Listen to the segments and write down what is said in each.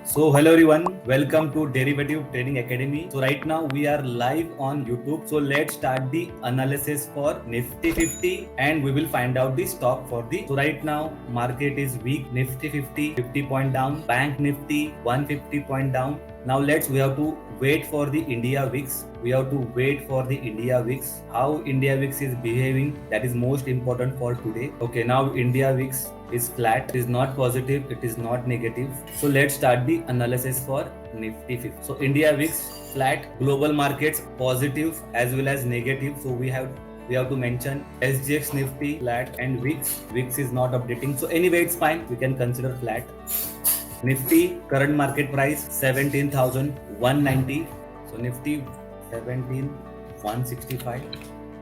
So hello everyone, welcome to Derivative Trading Academy. So right now we are live on YouTube. So let's start the analysis for Nifty 50 and we will find out the stock for the. So right now market is weak. Nifty 50 point down. Bank Nifty 150 point down. Now we have to wait for the India VIX. We have to wait for the India VIX. How India VIX is behaving, that is most important for today. Okay, now India VIX is flat. It is not positive. It is not negative. So let's start the analysis for Nifty 50. So India VIX flat. Global markets positive as well as negative. So we have to mention SGX Nifty flat and VIX. VIX is not updating. So anyway, it's fine. We can consider flat. Nifty current market price 17,190. So Nifty 17,165.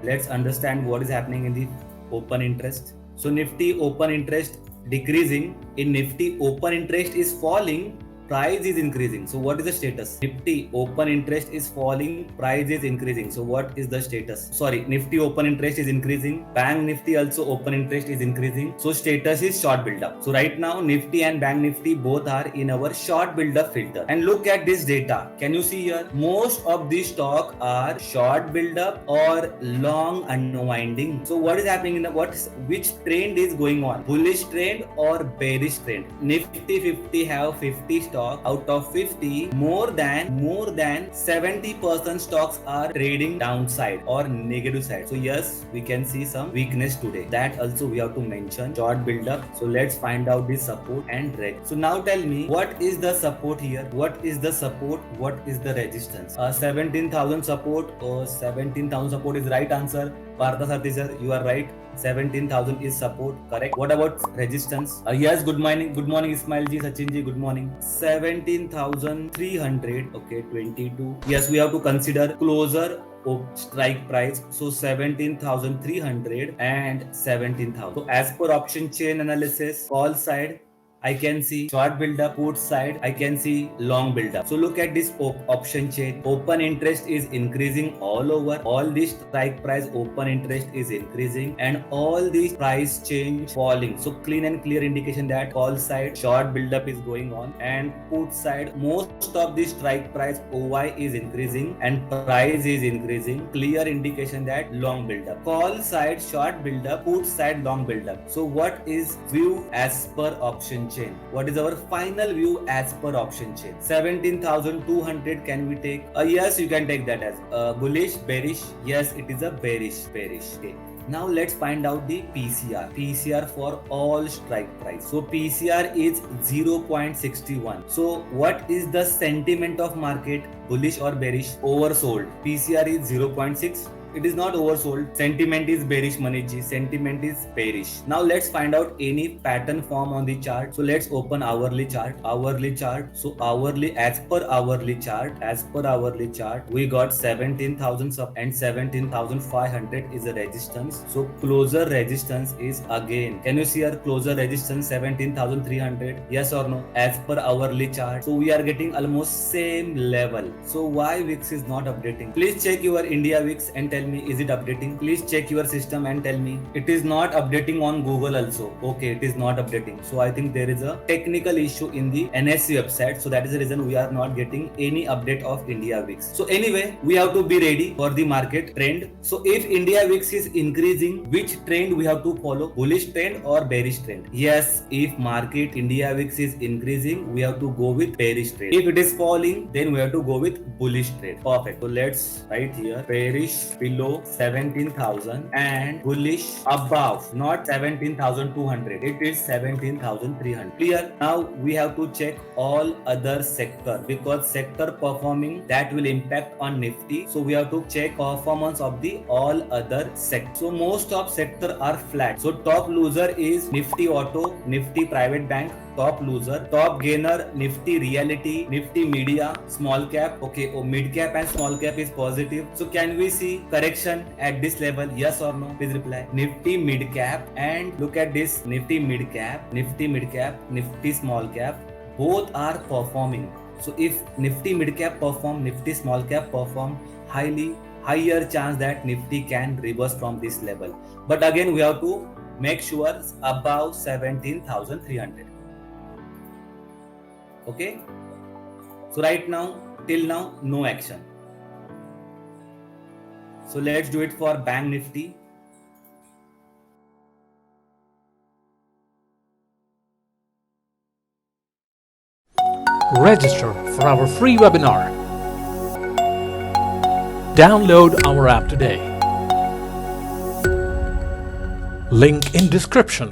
Let's understand what is happening in the open interest. So Nifty open interest decreasing. In Nifty open interest is falling. Price is increasing. So what is the status? Nifty open interest is falling, price is increasing. So what is the status? Sorry, Nifty open interest is increasing. Bank Nifty also open interest is increasing. So status is short build up. So right now Nifty and Bank Nifty both are in our short build up filter. And look at this data. Can you see here? Most of these stock are short build up or long unwinding. So what is happening in the which trend is going on? Bullish trend or bearish trend? Nifty 50 have 50 stocks. Out of 50, more than 70% stocks are trading downside or negative side. So yes, we can see some weakness today. That also we have to mention. Short build up. So let's find out the support and resistance. So now tell me, what is the support here? What is the support? What is the resistance? 17,000 support or 17,000 support is right answer. Partha Sathi sir, you are right. 17,000 is support, correct. What about resistance? Yes, good morning Ismail ji, Sachin ji, good morning. 17,300, okay, 22. Yes, we have to consider closer strike price. So 17,300 and 17,000. So as per option chain analysis, call side I can see short build up, put side I can see long build up. So look at this option chain. Open interest is increasing all over. All this strike price open interest is increasing and all these price change falling. So clean and clear indication that call side short build up is going on and put side most of the strike price OY is increasing and price is increasing. Clear indication that long build up. Call side short build up, put side long build up. So what is view as per option chain? What is our final view as per option chain? 17,200 can we take? Yes, you can take that as bullish, bearish. Yes, it is a bearish. Okay. Now let's find out the PCR. PCR for all strike price. So PCR is 0.61. So what is the sentiment of market? Bullish or bearish? Oversold. PCR is 0.6. It is not oversold. Sentiment is bearish, Maniji. Sentiment is bearish. Now let's find out any pattern form on the chart. So let's open hourly chart. So hourly, as per hourly chart, we got 17,000 sub and 17,500 is a resistance. So closer resistance is again. Can you see our closer resistance 17,300? Yes or no? As per hourly chart. So we are getting almost same level. So why VIX is not updating? Please check your India VIX and tell me, is it updating? Please check your system and tell me. It is not updating on Google also. Okay, it is not updating. So I think there is a technical issue in the NSE website. So that is the reason we are not getting any update of India VIX. So anyway, we have to be ready for the market trend. So if India VIX is increasing, which trend we have to follow? Bullish trend or bearish trend? Yes, if market India VIX is increasing, we have to go with bearish trend. If it is falling, then we have to go with bullish trend. Perfect. So let's write here bearish below 17,000 and bullish above, not 17,200. It is 17,300. Clear? Now we have to check all other sector because sector performing that will impact on Nifty. So we have to check performance of the all other sector. So most of sector are flat. So top loser is Nifty Auto, Nifty Private Bank. Top loser. Top gainer Nifty Realty, Nifty Media, small cap. Okay, mid cap and small cap is positive. So can we see correction at this level? Yes or no? Please reply. Nifty mid cap and look at this Nifty mid cap, Nifty small cap. Both are performing. So if Nifty mid cap perform, Nifty small cap perform, higher chance that Nifty can reverse from this level. But again, we have to make sure above 17,300. Okay, So right now, till now, no action. So let's do it for Bank Nifty. Register for our free webinar. Download our app today. Link in description.